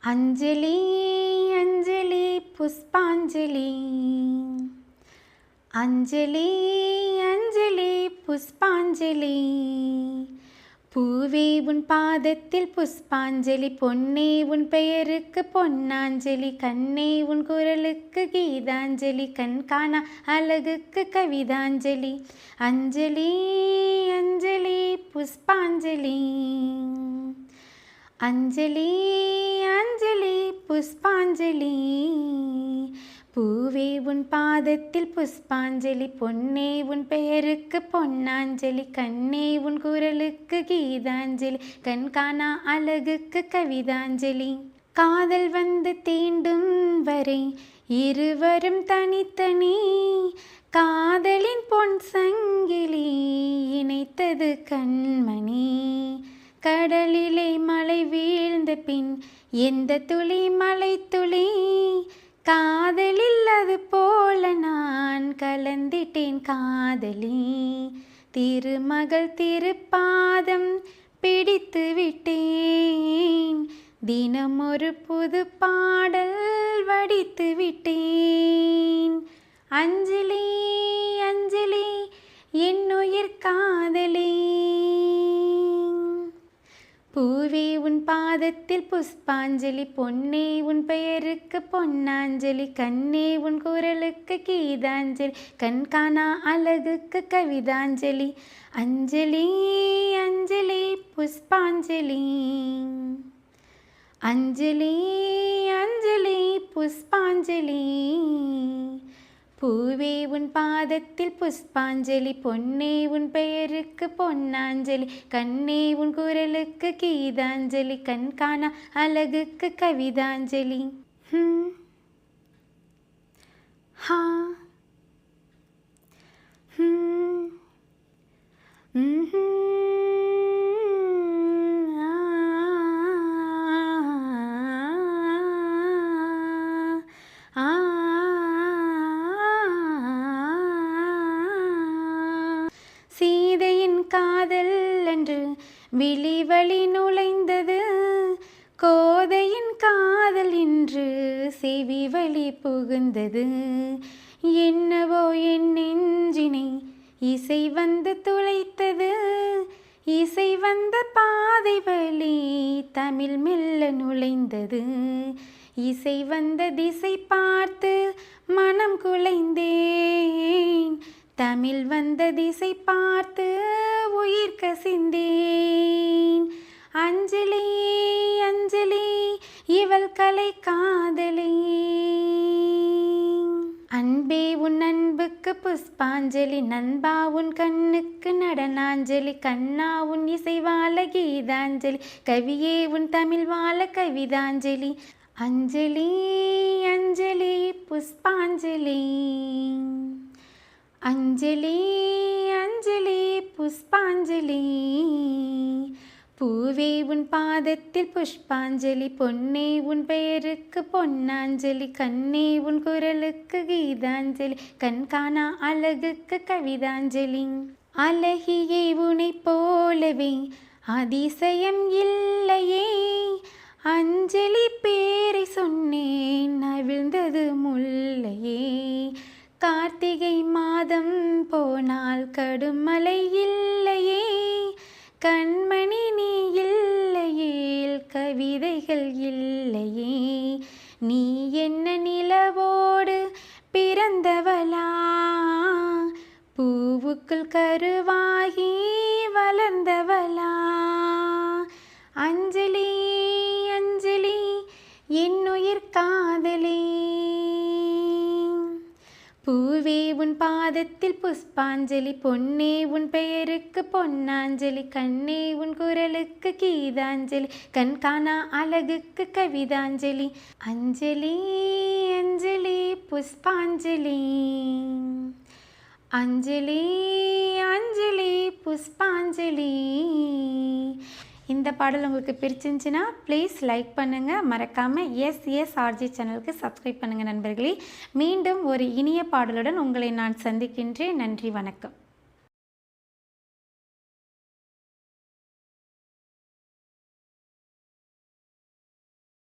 அஞ்சலி அஞ்சலி புஷ்பாஞ்சலி, அஞ்சலி அஞ்சலி புஷ்பாஞ்சலி. பூவே உன் பாதத்தில் புஷ்பாஞ்சலி, பொன்னே உன் பெயருக்கு பொன்னாஞ்சலி, கண்ணே உன் குரலுக்கு கீதாஞ்சலி, கண் காணா அழகுக்கு கவிதாஞ்சலி. அஞ்சலி அஞ்சலி புஷ்பாஞ்சலி, அஞ்சலி அஞ்சலி புஷ்பாஞ்சலி. பூவே உன் பாதத்தில் புஷ்பாஞ்சலி, பொன்னே உன் பெயருக்கு பொன்னாஞ்சலி, கண்ணே உன் குரலுக்கு கீதாஞ்சலி, கண் காணா அழகுக்கு கவிதாஞ்சலி. காதல் வந்து தீண்டும் வரை இருவரும் தனித்தனி, காதலின் பொன் சங்கிலி இணைத்தது கண்மணி. கடலிலே மழை வீழ்ந்த பின் எந்த துளி மழை துளி, காதலில் அது போல நான் கலந்திட்டேன் காதலி. திருமகள் திருப்பாதம் பிடித்து விட்டேன், தினம் ஒரு புது பாடல் வடித்து விட்டேன். அஞ்சலி அஞ்சலி என்னுயிர் காதலி. பூவே உன் பாதத்தில் புஷ்பாஞ்சலி, பொன்னே உன் பெயருக்கு பொன்னாஞ்சலி, கண்ணே உன் குரலுக்கு கீதாஞ்சலி, கண் காணா அழகுக்கு கவிதாஞ்சலி. அஞ்சலி அஞ்சலி புஷ்பாஞ்சலி, அஞ்சலி அஞ்சலி புஷ்பாஞ்சலி. பூவே உன் பாதத்தில் புஷ்பாஞ்சலி, பொன்னே உன் பெயருக்கு பொன்னாஞ்சலி, கண்ணே உன் குரலுக்கு கீதாஞ்சலி, கண் காணா அழகுக்கு கவிதாஞ்சலி. ஹா சீதையின் காதல் என்று விழிவழி நுழைந்தது, கோதையின் காதல் இன்று செவி வழி புகுந்தது. என்னவோ என் நெஞ்சினை இசை வந்து துளைத்தது, இசை வந்த பாதை வழி தமிழ் மெல்ல நுழைந்தது. இசை வந்த திசை பார்த்து மனம் குலைந்தேன், தமிழ் வந்த திசை பார்த்து உயிர் கசிந்தேன். அஞ்சலி அஞ்சலி இவள் கலை காதலி. அன்பே உன் அன்புக்கு புஷ்பாஞ்சலி, நண்பா உன் கண்ணுக்கு நடனாஞ்சலி, கண்ணா உன் இசை வாழ கீதாஞ்சலி, கவியே உன் தமிழ் வாழ கவிதாஞ்சலி. அஞ்சலி அஞ்சலி புஷ்பாஞ்சலி, அஞ்சலி அஞ்சலி புஷ்பாஞ்சலி. பூவே உன் பாதத்தில் புஷ்பாஞ்சலி, பொன்னே உன் பெயருக்கு பொன்னாஞ்சலி, கண்ணே உன் குரலுக்கு கீதாஞ்சலி, கண் காணா அழகுக்கு கவிதாஞ்சலி. அழகியே உனை போலவே அதிசயம் இல்லையே, அஞ்சலி பேரை சொன்னேன் அவிழ்ந்தது முல்லையே. கார்த்திகை மாதம் போனால் கடுமழை இல்லையே, கண்மணி நீ இல்லையேல் கவிதைகள் இல்லையே. நீ என்ன நிலவோடு பிறந்தவளா, பூவுக்குள் கருவாகி வளர்ந்தவளா. அஞ்சலி அஞ்சலி என்னுயிர் காதலி. பூவே உன் பாதத்தில் புஷ்பாஞ்சலி, பொன்னே உன் பெயருக்கு பொன்னாஞ்சலி, கண்ணே உன் குரலுக்கு கீதாஞ்சலி, கண் காணா அழகுக்கு கவிதாஞ்சலி. அஞ்சலி அஞ்சலி புஷ்பாஞ்சலி, அஞ்சலி அஞ்சலி புஷ்பாஞ்சலி. இந்த பாடல் உங்களுக்கு பிடிச்சிருந்துச்சுன்னா ப்ளீஸ் லைக் பண்ணுங்கள், மறக்காமல் எஸ்எஸ்ஆர்ஜி சேனலுக்கு சப்ஸ்கிரைப் பண்ணுங்கள் நண்பர்களே. மீண்டும் ஒரு இனிய பாடலுடன் உங்களை நான் சந்திக்கின்றேன். நன்றி, வணக்கம்.